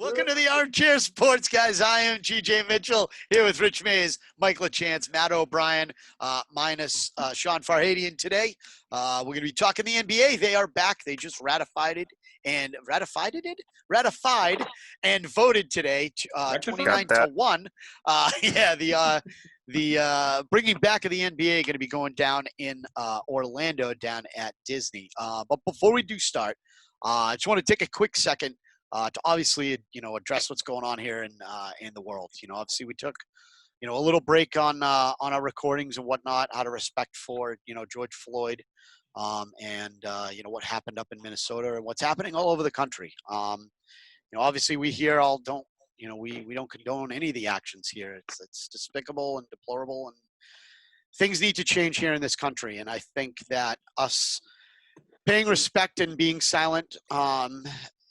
Welcome to the Armchair Sports, guys. I am GJ Mitchell here with Rich Mays, Mike LaChance, Matt O'Brien, minus Sean Farhadian today. We're going to be talking the NBA. They are back. They just ratified and voted today, 29-1. The bringing back of the NBA going to be going down in Orlando, down at Disney. But before we do start, I just want to take a quick second to obviously, address what's going on here in the world. Obviously we took, a little break on our recordings and whatnot, out of respect for, George Floyd, and what happened up in Minnesota and what's happening all over the country. Obviously we here all don't, we don't condone any of the actions here. It's despicable and deplorable, and things need to change here in this country. And I think that us paying respect and being silent,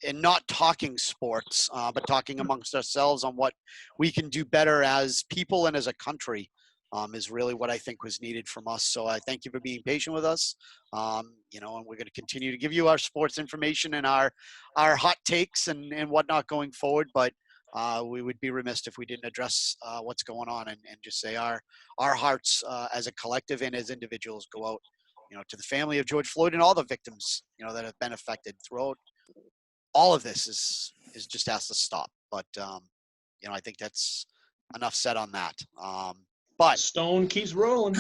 and not talking sports, but talking amongst ourselves on what we can do better as people and as a country, is really what I think was needed from us. So I thank you for being patient with us. And we're going to continue to give you our sports information and our hot takes and whatnot going forward. But we would be remiss if we didn't address what's going on and just say our hearts as a collective and as individuals go out, to the family of George Floyd and all the victims, that have been affected throughout. All of this is just has to stop. But, I think that's enough said on that. But Stone keeps rolling.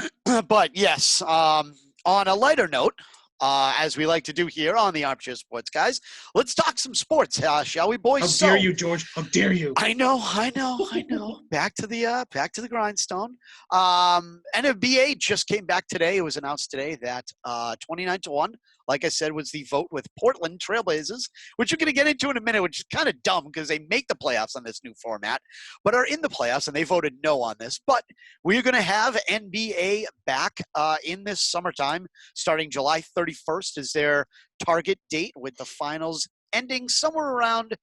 But yes, on a lighter note, as we like to do here on the Armchair Sports, guys, let's talk some sports, shall we, boys? How dare you, George? How dare you? I know. Back to the grindstone. NBA just came back today. It was announced today that 29-1, like I said, was the vote with Portland Trailblazers, which we're going to get into in a minute, which is kind of dumb because they make the playoffs on this new format, but are in the playoffs, and they voted no on this. But we're going to have NBA back in this summertime, starting July 31st is their target date, with the finals ending somewhere around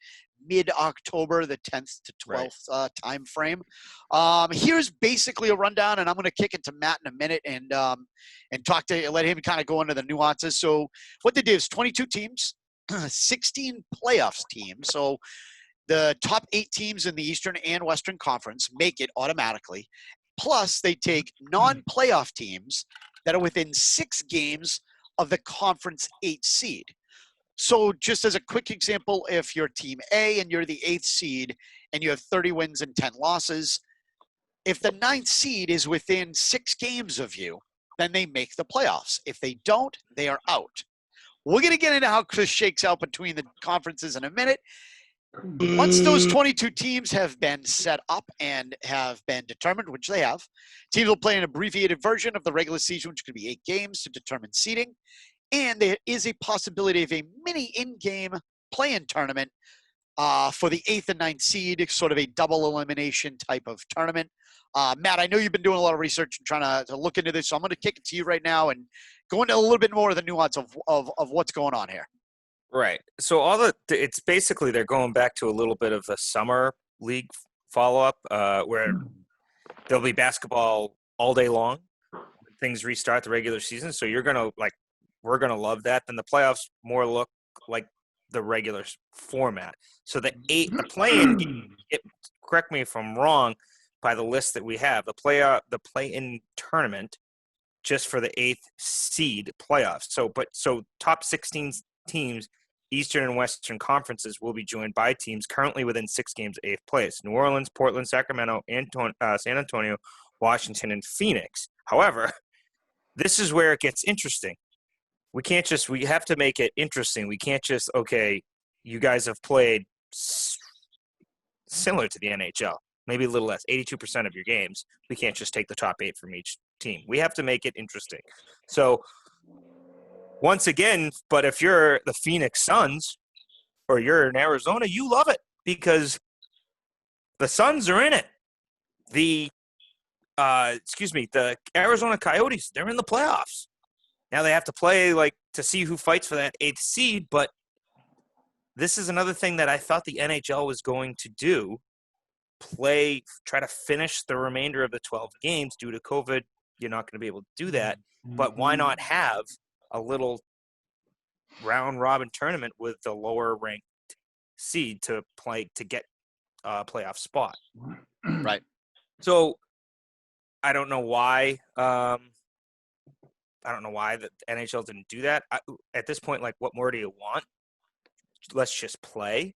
mid-October, the 10th to 12th time frame. Here's basically a rundown, and I'm going to kick it to Matt in a minute and let him kind of go into the nuances. So what they did is 22 teams, 16 playoffs teams. So the top 8 teams in the Eastern and Western Conference make it automatically. Plus, they take non-playoff teams that are within 6 games of the conference 8 seed. So just as a quick example, if you're team A and you're the 8th seed and you have 30 wins and 10 losses, if the 9th seed is within 6 games of you, then they make the playoffs. If they don't, they are out. We're going to get into how this shakes out between the conferences in a minute. Once those 22 teams have been set up and have been determined, which they have, teams will play an abbreviated version of the regular season, which could be 8 games to determine seeding. And there is a possibility of a mini in-game play-in tournament for the 8th and 9th seed, sort of a double elimination type of tournament. Matt, I know you've been doing a lot of research and trying to look into this, so I'm going to kick it to you right now and go into a little bit more of the nuance of what's going on here. Right. So it's basically they're going back to a little bit of the summer league follow-up where there'll be basketball all day long when things restart the regular season. So we're going to love that. Then the playoffs more look like the regular format. So the play-in game, correct me if I'm wrong, by the list that we have, the play-in tournament just for the 8th seed playoffs. So top 16 teams, Eastern and Western conferences, will be joined by teams currently within 6 games of 8th place: New Orleans, Portland, Sacramento, San Antonio, Washington, and Phoenix. However, this is where it gets interesting. We have to make it interesting. We can't just, okay, you guys have played similar to the NHL, maybe a little less, 82% of your games. We can't just take the top 8 from each team. We have to make it interesting. So once again, but if you're the Phoenix Suns or you're in Arizona, you love it because the Suns are in it. The Arizona Coyotes, they're in the playoffs. Now they have to play to see who fights for that 8th seed, but this is another thing that I thought the NHL was going to do, try to finish the remainder of the 12 games. Due to COVID, you're not going to be able to do that, but why not have a little round-robin tournament with the lower-ranked seed to get a playoff spot. Right. So I don't know why. I don't know why the NHL didn't do that. At this point, like, what more do you want? Let's just play.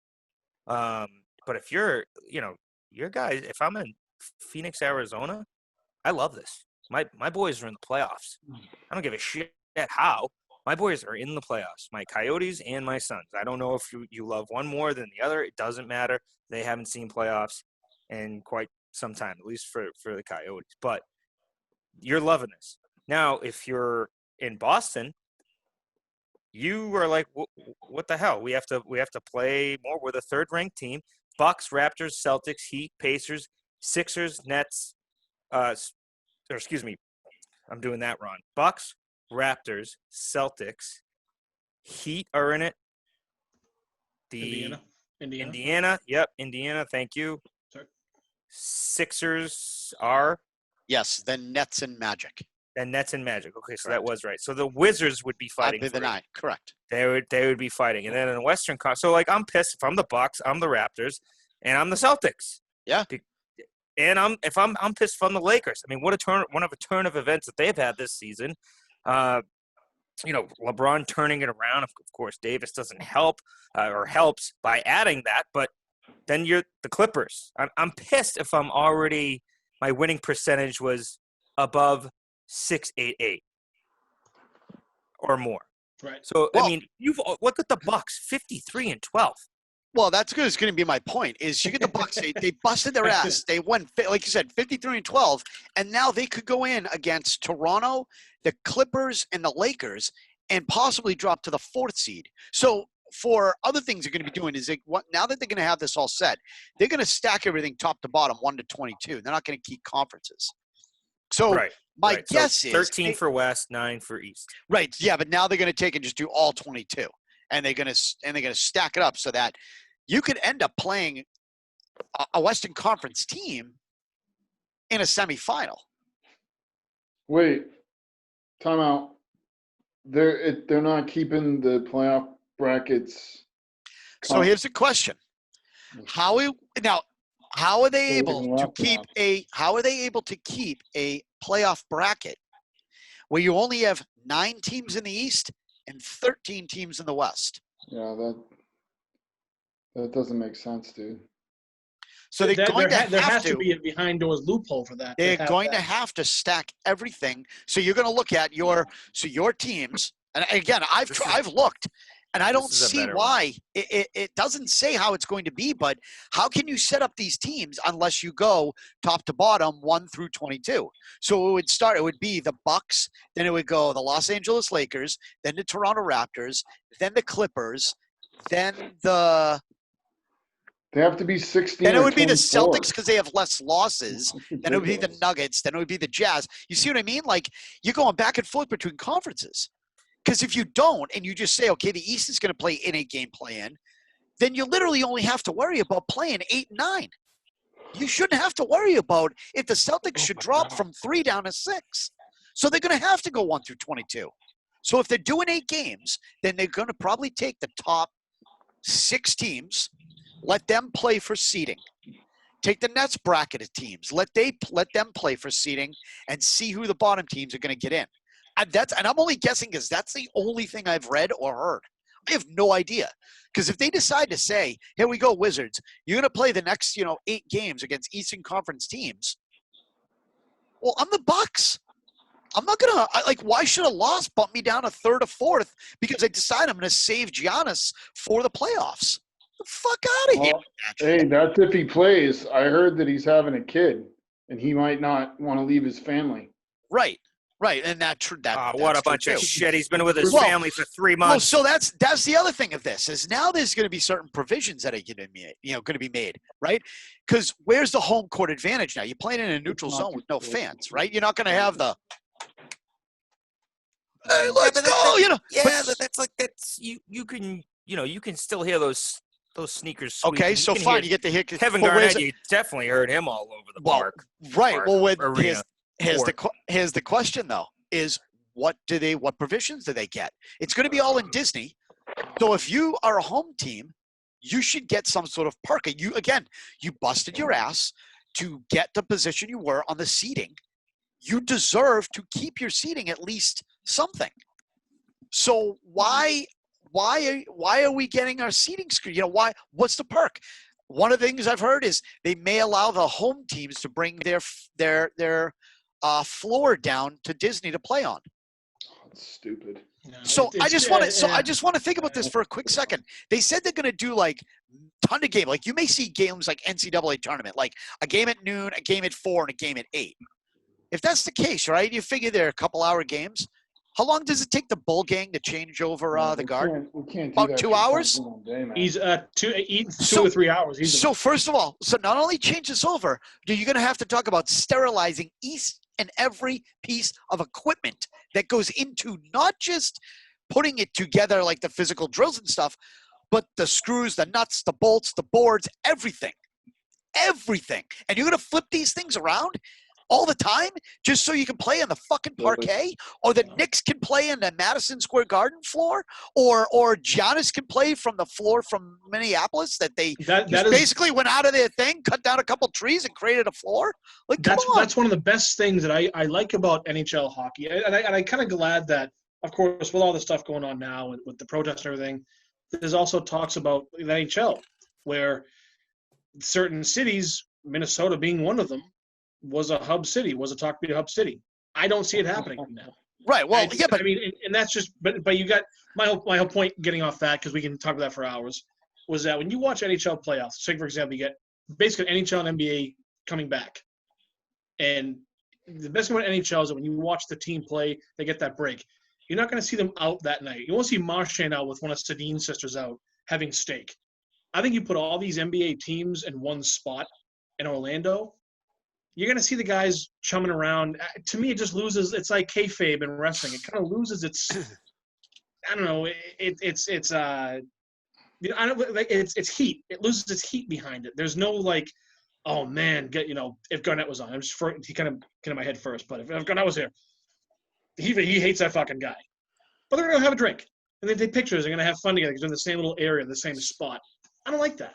But if you're guys, if I'm in Phoenix, Arizona, I love this. My boys are in the playoffs. I don't give a shit how. My boys are in the playoffs. My Coyotes and my Suns. I don't know if you love one more than the other. It doesn't matter. They haven't seen playoffs in quite some time, at least for the Coyotes. But you're loving this. Now, if you're in Boston, you are like, what the hell? We have to play more. We're the third-ranked team. Bucks, Raptors, Celtics, Heat, Pacers, Sixers, Nets. Excuse me, I'm doing that wrong. Bucks, Raptors, Celtics, Heat are in it. Indiana. Yep, Indiana. Thank you. Sorry. Sixers are. Yes, then Nets and Magic. And Nets and Magic. Okay, so Correct. that was right. So the Wizards would be fighting. I'd be the 9. Correct. They would be fighting, and then in the Western Conference. So like, I'm pissed if I'm the Bucks, I'm the Raptors, and I'm the Celtics. Yeah. And I'm pissed if I'm the Lakers. I mean, what a turn of events that they've had this season. LeBron turning it around. Of course, Davis doesn't help or helps by adding that. But then you're the Clippers. I'm pissed if I'm already my winning percentage was above 688 or more. Right. So I mean, you've look at the Bucks, 53-12. Well, that's good. It's going to be my point. Is you get the Bucks, they busted their ass. They won, like you said, 53-12, and now they could go in against Toronto, the Clippers, and the Lakers, and possibly drop to the 4th seed. So for other things they're going to be doing is now that they're going to have this all set, they're going to stack everything top to bottom, 1 to 22. They're not going to keep conferences. So my guess is 13 for West, 9 for East. Right. Yeah, but now they're going to take and just do all 22, and they're going to stack it up so that you could end up playing a Western Conference team in a semifinal. Wait, time out. They're not keeping the playoff brackets. So here's the question: How are they able to keep a playoff bracket where you only have 9 teams in the East and 13 teams in the West? Yeah, that doesn't make sense, dude. So there has to be a behind doors loophole for that. They're going to have to stack everything. So you're going to look at your teams, and again, I've looked, and I don't see why it doesn't say how it's going to be. But how can you set up these teams unless you go top to bottom 1 through 22? So it would be the Bucks, then it would go the Los Angeles Lakers, then the Toronto Raptors, then the Clippers, then the. They have to be 16. Then it would be the Celtics because they have less losses. Then it would be the Nuggets. Then it would be the Jazz. You see what I mean? Like, you're going back and forth between conferences. Because if you don't and you just say, okay, the East is going to play in a game play-in, then you literally only have to worry about playing 8 and 9. You shouldn't have to worry about if the Celtics should drop from 3 down to 6. So they're going to have to go 1 through 22. So if they're doing 8 games, then they're going to probably take the top 6 teams, let them play for seeding. Take the Nets bracket of teams. Let them play for seeding and see who the bottom teams are going to get in. And I'm only guessing because that's the only thing I've read or heard. I have no idea. Because if they decide to say, here we go, Wizards, you're going to play the next 8 games against Eastern Conference teams. Well, I'm the Bucks. I'm not going to – why should a loss bump me down a 3rd or 4th because I decide I'm going to save Giannis for the playoffs? The fuck out of here. Hey, that's if he plays. I heard that he's having a kid, and he might not want to leave his family. Right, and that's what a bunch of shit. He's been with his family for 3 months. Well, so that's the other thing of this is now there's going to be certain provisions that are going to be made, right? Because where's the home court advantage now? You're playing in a neutral zone with no fans, right? You're not going to have the. Hey, let's go! That's you can you can still hear those sneakers squeak. Okay, so fine, you get to hear Kevin Garnett. You definitely heard him all over the park. Right. Here's the question though: is what provisions do they get? It's going to be all in Disney. So if you are a home team, you should get some sort of perk. You busted your ass to get the position you were on the seating. You deserve to keep your seating at least something. So why are we getting our seating screwed? What's the perk? One of the things I've heard is they may allow the home teams to bring their floor down to Disney to play on. That's stupid. No, So I just want to think about this for a quick second. They said they're going to do like ton of games. Like you may see games like NCAA tournament, like a game at noon, a game at 4, and a game at 8. If that's the case, right? You figure they're a couple-hour games. How long does it take the bull gang to change over the guard? We can't do About that 2 hours? Day, man. He's 2 or 3 hours. So first of all, not only change this over, you're going to have to talk about sterilizing each and every piece of equipment that goes into not just putting it together like the physical drills and stuff, but the screws, the nuts, the bolts, the boards, everything. And you're going to flip these things around all the time just so you can play on the fucking parquet, or the Knicks can play in the Madison Square Garden floor, or Giannis can play from the floor from Minneapolis that they basically went out of their thing, cut down a couple trees and created a floor. Like, that's one of the best things that I like about NHL hockey. And I kind of glad that, of course, with all the stuff going on now with the protests and everything, there's also talks about the NHL where certain cities, Minnesota being one of them, was a hub city, was a talk to be a hub city. I don't see it happening now. Right. Well, but I mean, and that's just, but you got my whole point getting off that, because we can talk about that for hours, was that when you watch NHL playoffs, say for example, you get basically NHL and NBA coming back, and the best thing about NHL is that when you watch the team play, they get that break. You're not going to see them out that night. You won't see Marchand out with one of Sedin's sisters out having steak. I think you put all these NBA teams in one spot in Orlando, you're going to see the guys chumming around. To me, it just loses. It's like kayfabe in wrestling. It kind of loses its. I don't know. It's heat. It loses its heat behind it. There's no like, oh man, if Garnett was on, he kind of came in my head first. But if Garnett was here, he hates that fucking guy. But they're going to have a drink and they take pictures. They're going to have fun together because they're in the same little area, the same spot. I don't like that.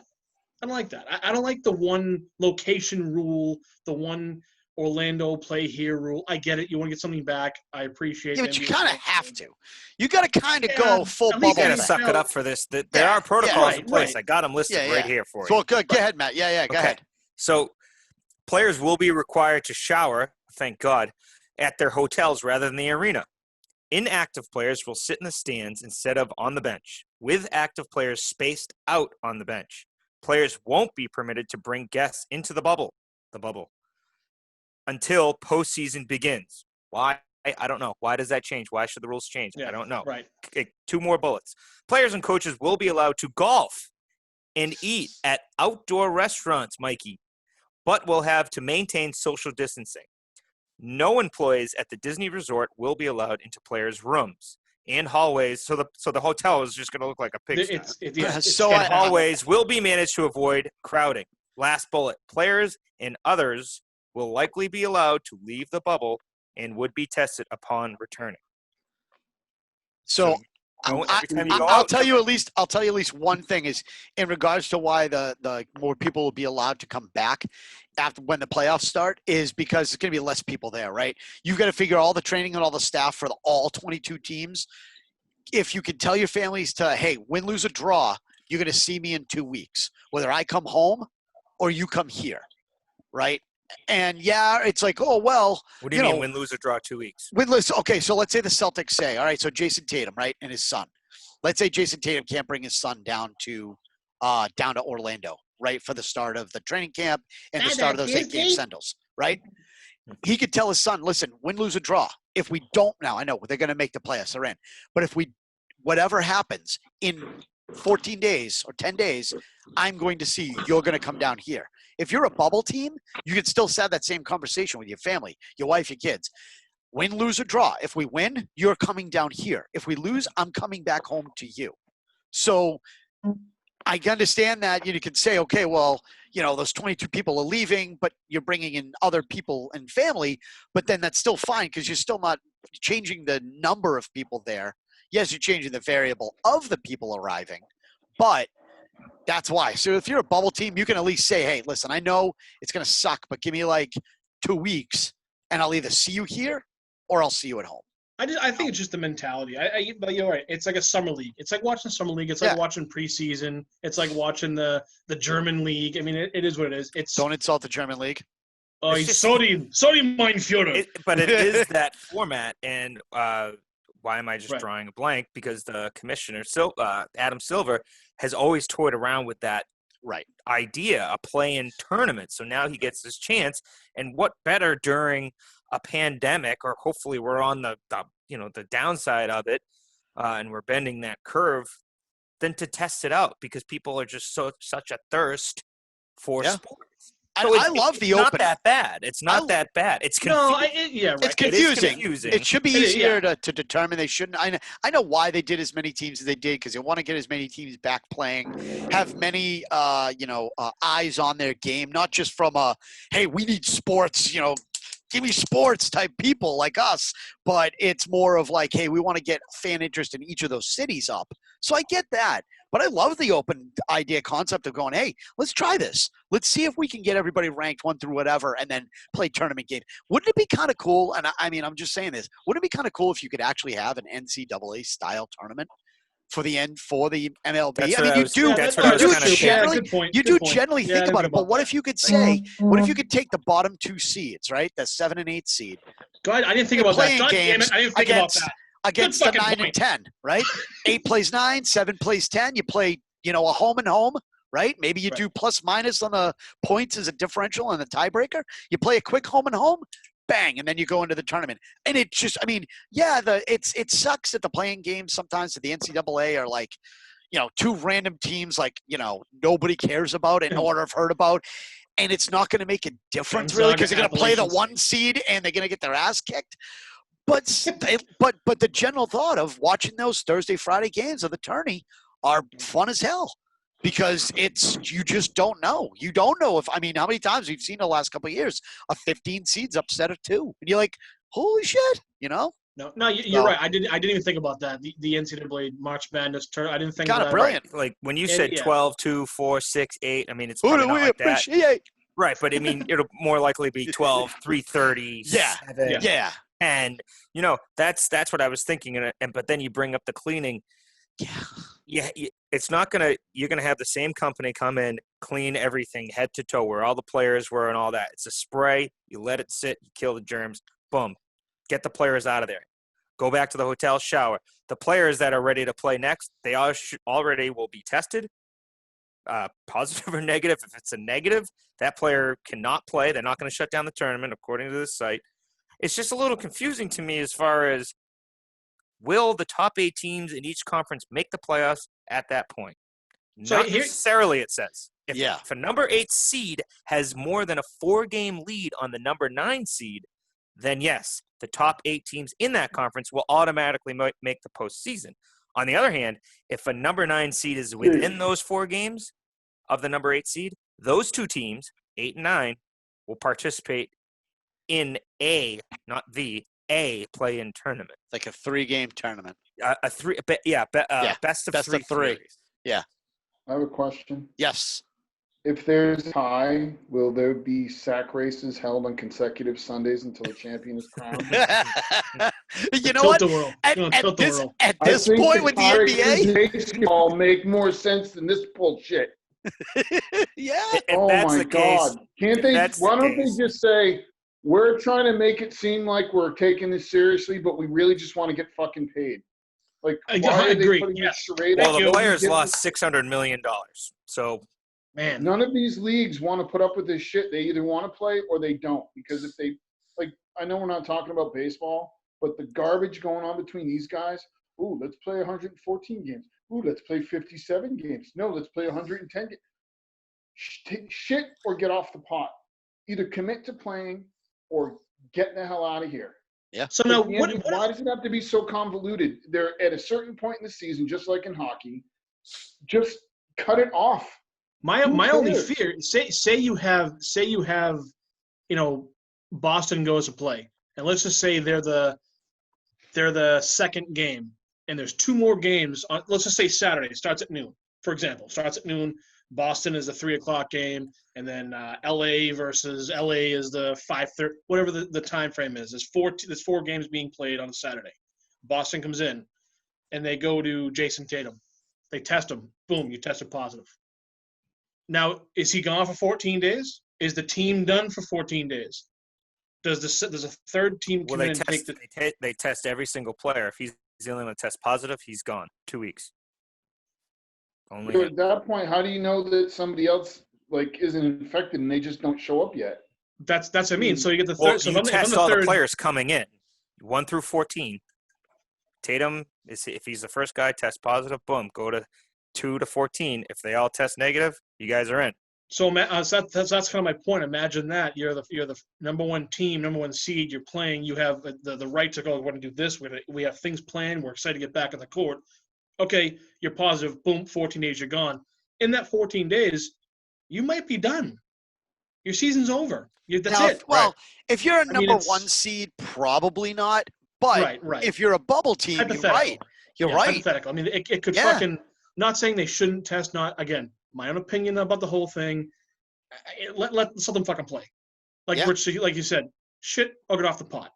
I don't like the one location rule, the one Orlando play here rule. I get it. You want to get something back. I appreciate it. Yeah, but you kind of have to. You got to kind of go full bubble. You got to suck it up for this. There are protocols in place. Right. I got them listed right here for you. So go ahead, Matt. Go ahead. So players will be required to shower, thank God, at their hotels rather than the arena. Inactive players will sit in the stands instead of on the bench, with active players spaced out on the bench. Players won't be permitted to bring guests into the bubble, until postseason begins. Why? I don't know. Why does that change? Why should the rules change? I don't know. Right. Okay, 2 more bullets. Players and coaches will be allowed to golf and eat at outdoor restaurants, Mikey, but will have to maintain social distancing. No employees at the Disney Resort will be allowed into players' rooms and hallways, so the hotel is just going to look like a pigsty. Hallways will be managed to avoid crowding. Last bullet. Players and others will likely be allowed to leave the bubble and would be tested upon returning. So I'll tell you at least one thing is in regards to why the more people will be allowed to come back after when the playoffs start is because there's going to be less people there, right? You've got to figure all the training and all the staff for all 22 teams. If you can tell your families to, hey, win, lose, or draw, you're going to see me in 2 weeks, whether I come home or you come here, right? And it's like, oh, well. What do you mean win, lose, or draw 2 weeks? Win, lose. Okay, so let's say the Celtics say, all right, so Jason Tatum, right, and his son. Let's say Jason Tatum can't bring his son down to Orlando, right, for the start of the training camp and the start of those 8-game singles, right? He could tell his son, listen, win, lose, or draw. If we don't now, I know they're going to make the playoffs, they're in. But if whatever happens in 14 days or 10 days, I'm going to see you're going to come down here. If you're a bubble team, you can still have that same conversation with your family, your wife, your kids. Win, lose, or draw. If we win, you're coming down here. If we lose, I'm coming back home to you. So I understand that you can say, okay, well, those 22 people are leaving, but you're bringing in other people and family, but then that's still fine because you're still not changing the number of people there. Yes, you're changing the variable of the people arriving, but That's why. So if you're a bubble team, you can at least say, hey, listen, I know it's going to suck, but give me like 2 weeks and I'll either see you here or I'll see you at home. I think it's just the mentality. But you're right. It's like a summer league. It's like watching summer league. It's like watching preseason. It's like watching the German league. I mean, it is what it is. Don't insult the German league. Oh, sorry, mein Führer. But it is that format, and why am I just drawing a blank? Because the commissioner, Adam Silver, has always toyed around with that idea, a play-in tournament. So now he gets his chance, and what better during a pandemic, or hopefully we're on the downside of it, and we're bending that curve, than to test it out, because people are just such a thirst for sports. So I love the open. It's not that bad. It's not that bad. It's confusing. It's confusing. Confusing. It should be easier to determine. They shouldn't. I know why they did as many teams as they did, because they want to get as many teams back playing, have many eyes on their game, not just from hey, we need sports, give me sports type people like us, but it's more of like, hey, we want to get fan interest in each of those cities up. So I get that. But I love the open idea concept of going, hey, let's try this. Let's see if we can get everybody ranked 1 through whatever and then play tournament games. Wouldn't it be kind of cool? And I mean, I'm just saying this. Wouldn't it be kind of cool if you could actually have an NCAA style tournament for the MLB? That's I mean, you do. That's what I was kind of generally, good point. You good do point. generally think about it. But what that. if you could say, what if you could take the bottom 2 seeds, right? The 7 and 8 seed. God, I didn't think about that. Playing God damn games it, I didn't think about that. Against the 9 and 10, right? 8 plays 9, 7 plays 10. You play, a home and home, right? Maybe you do plus minus on the points as a differential and the tiebreaker. You play a quick home and home, bang, and then you go into the tournament. And it just, I mean, it sucks that the playing games sometimes at the NCAA are like, 2 random teams like, nobody cares about and no one have heard about. And it's not going to make a difference really, because they're going to play the 1 seed and they're going to get their ass kicked. But the general thought of watching those Thursday, Friday games of the tourney are fun as hell, because you just don't know. You don't know how many times we've seen the last couple of years a 15 seeds upset of 2, and you're like, holy shit, No, you're right. I didn't even think about that. The NCAA March Madness tournament. I didn't think kind of of that. brilliant. Like when you said 12, 2, 4, 6, 8. I mean, it's Who probably do not we like that. appreciate? Right, but I mean, it'll more likely be 12, 330, 7. Yeah. And that's what I was thinking, but then you bring up the cleaning. Yeah, it's not gonna. You're gonna have the same company come in, clean everything head to toe, where all the players were and all that. It's a spray. You let it sit. You kill the germs. Boom, get the players out of there. Go back to the hotel, shower. The players that are ready to play next, they already will be tested, positive or negative. If it's a negative, that player cannot play. They're not going to shut down the tournament, according to this site. It's just a little confusing to me as far as, will the top 8 teams in each conference make the playoffs at that point? So Not necessarily, it says. If a number 8 seed has more than a 4-game lead on the number 9 seed, then yes, the top 8 teams in that conference will automatically make the postseason. On the other hand, if a number 9 seed is within those 4 games of the number 8 seed, those 2 teams, 8 and 9, will participate in a play-in tournament. Like a 3-game tournament. Best of 3 series. Yeah. I have a question. Yes. If there's a tie, will there be sack races held on consecutive Sundays until the champion is crowned? You know what? At this point with the NBA, baseball make more sense than this bullshit. Yeah. Oh my God! Can't they? Why don't they just say, we're trying to make it seem like we're taking this seriously, but we really just want to get fucking paid? Like, why are they putting this charade? Well, the players lost $600 million. So, man, none of these leagues want to put up with this shit. They either want to play or they don't. Because if they, I know we're not talking about baseball, but the garbage going on between these guys. Ooh, let's play 114 games. Ooh, let's play 57 games. No, let's play 110 games. Shit or get off the pot. Either commit to playing or get the hell out of here. Yeah. So now, why does it have to be so convoluted? They're at a certain point in the season, just like in hockey, just cut it off. My only fear, say you have, Boston goes to play, and let's just say they're the second game, and there's 2 more games. Let's just say Saturday, it starts at noon. For example, starts at noon. Boston is the 3:00 game, and then LA versus LA is the 5:30, whatever the time frame is. There's 4 games being played on a Saturday. Boston comes in, and they go to Jason Tatum. They test him. Boom, you tested positive. Now, is he gone for 14 days? Is the team done for 14 days? Does a third team come in and take the? They test every single player. If he's the only one that tests positive, he's gone. 2 weeks. Only So him. at that point, how do you know that somebody else like isn't infected and they just don't show up yet? That's what I mean. So you get the third. Well, So you if I'm test the all third, the players coming in, 1 through 14. Tatum if he's the first guy, test positive. Boom, go to 2 to 14. If they all test negative, you guys are in. So that's kind of my point. Imagine that you're the number 1 team, number 1 seed. You're playing. You have the right to go. We're going to do this. We have things planned. We're excited to get back on the court. Okay, you're positive. Boom, 14 days, you're gone. In that 14 days, you might be done. Your season's over. That's Now, it. Well, Right. if you're a number it's- 1 seed, probably not. But Right. if you're a bubble team, you're Hypothetical. right. You're Yeah, right. Hypothetical. I mean, it could Yeah. fucking. Not saying they shouldn't test. Not again. My own opinion about the whole thing. Let them fucking play. Like Yeah. Rich, like you said, shit or get off the pot.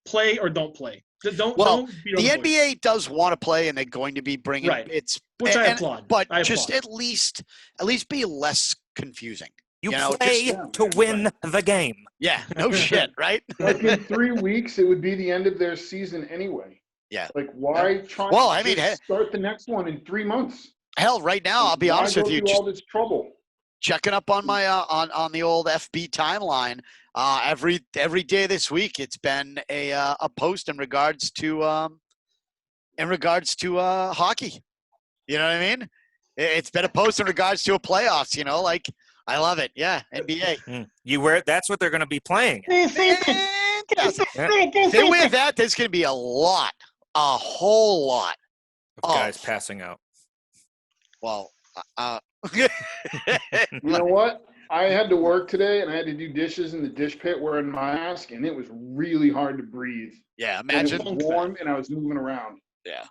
Play or don't play. Don't beat The on boys. NBA does want to play, and they're going to be bringing Right. it's Which I applaud. But I just applaud. at least be less confusing. You know, play just- to win the game. Yeah, no shit, right? Like in 3 weeks, it would be the end of their season anyway. Yeah. Like why try Well, to I mean, just start the next one in 3 months? Hell, right now, I'll be Why honest go with you. through Just all this trouble. checking up on my on the old FB timeline. Every day this week, it's been a post in regards to hockey. You know what I mean? It's been a post in regards to a playoffs. You know, like I love it. Yeah, NBA. You wear. That's what they're going to be playing. Fantastic. If they win that, there's going to be a whole lot. Of guys passing out. Well, You know what? I had to work today and I had to do dishes in the dish pit wearing a mask, and it was really hard to breathe. yeah. And Imagine. it was warm and I was moving around. Yeah.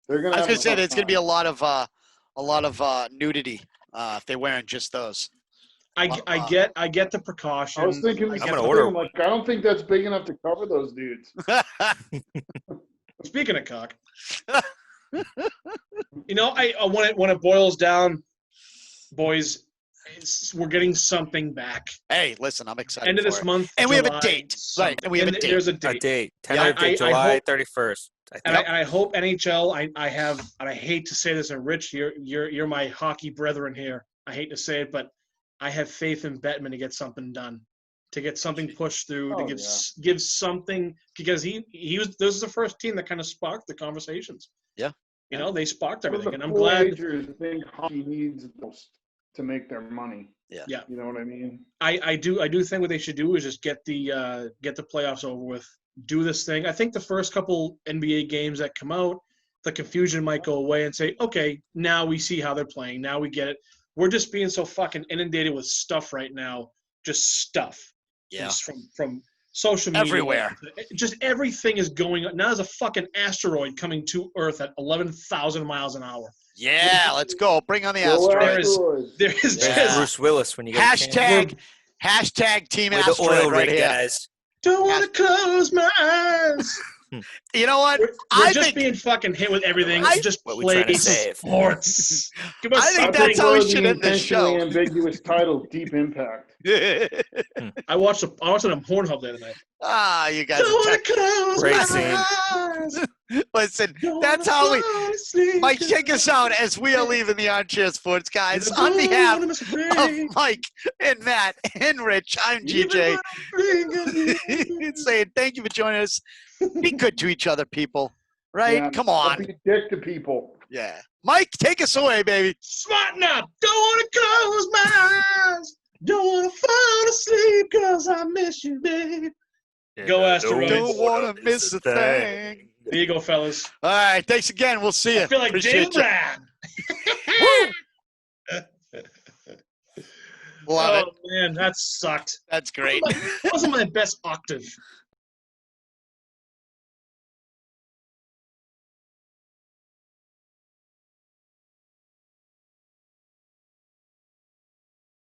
They're gonna. I was have going to say tough there's going to be time. a lot of nudity if they're wearing just those. I get the precaution. I was thinking. I'm gonna order I'm like, I don't think that's big enough to cover those dudes. Speaking of cock, you know, when it boils down, boys, we're getting something back. Hey, listen, I'm excited. End of for this it. month, And we have a July, date. something. Right, and we have a date. There's a A date. date. Yeah, Tentative date, July 31st. And I hope NHL. I have, and I hate to say this, and Rich, you're my hockey brethren here. I hate to say it, but I have faith in Bettman to get something done, to get something pushed through, to give something, because he was. This is the first team that kind of sparked the conversations. Yeah. You know, they sparked Well, everything, the and I'm glad. Majors think hockey needs most to make their money. Yeah. You know what I mean? I do think what they should do is just get the playoffs over with. Do this thing. I think the first couple NBA games that come out, the confusion might go away and say, okay, now we see how they're playing. Now we get it. We're just being so fucking inundated with stuff right now. Just stuff. Yeah. Just from social media. Everywhere. Just everything is going on. Now there's a fucking asteroid coming to Earth at 11,000 miles an hour. Yeah, let's go. Bring on the Go asteroids. There is There's just Bruce Willis when you get a chance. Hashtag Team With the Asteroid oil right rig here. guys. don't want to close my eyes. You know what? We're I just think being fucking hit with everything. Just What we play trying to save. sports. Give us I think something. that's how we prefer should the end this show. intentionally ambiguous title, Deep Impact. I watched it on Pornhub the other night. You guys Don't are want to close Great my scene. eyes. Listen, Don't that's wanna how we. fall asleep. Mike, take us out as we are leaving the Armchair Sports guys. Don't On behalf wanna miss a of thing. Mike and Matt and Rich, I'm Even GJ. when I'm thinking- saying thank you for joining us. Be good to each other, people. Right? Yeah, Come don't on. be a dick to people. Yeah. Mike, take us away, baby. Smarten up. Don't want to close my eyes. Don't want to fall asleep because I miss you, babe. Go Asteroids. Don't want to miss a thing. There you go, fellas. All right. Thanks again. We'll see you. I feel like Appreciate James you. Brown. Love it. Oh, man, that sucked. That's great. That wasn't my best octave.